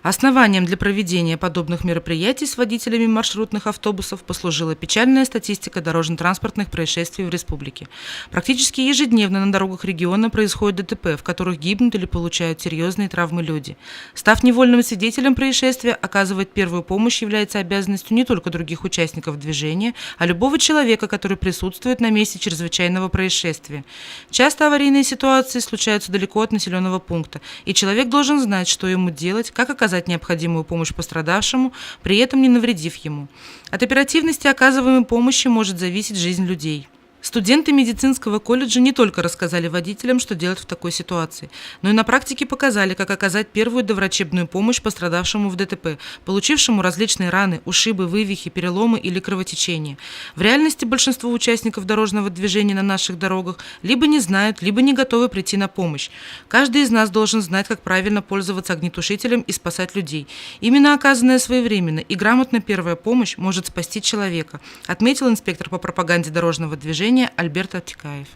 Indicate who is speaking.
Speaker 1: Основанием для проведения подобных мероприятий с водителями маршрутных автобусов послужила печальная статистика дорожно-транспортных происшествий в республике. Практически ежедневно на дорогах региона происходят ДТП, в которых гибнут или получают серьезные травмы люди. Став невольным свидетелем происшествия, оказывать первую помощь является обязанностью не только других участников движения, а любого человека, который присутствует на месте чрезвычайного происшествия. Часто аварийные ситуации случаются далеко от населенного пункта, и человек должен знать, что ему делать, как оказать необходимую помощь пострадавшему, при этом не навредив ему. От оперативности оказываемой помощи может зависеть жизнь людей. Студенты медицинского колледжа не только рассказали водителям, что делать в такой ситуации, но и на практике показали, как оказать первую доврачебную помощь пострадавшему в ДТП, получившему различные раны, ушибы, вывихи, переломы или кровотечения. В реальности большинство участников дорожного движения на наших дорогах либо не знают, либо не готовы прийти на помощь. Каждый из нас должен знать, как правильно пользоваться огнетушителем и спасать людей. Именно оказанная своевременно и грамотно первая помощь может спасти человека, отметил инспектор по пропаганде дорожного движения Альберт Аптекаев.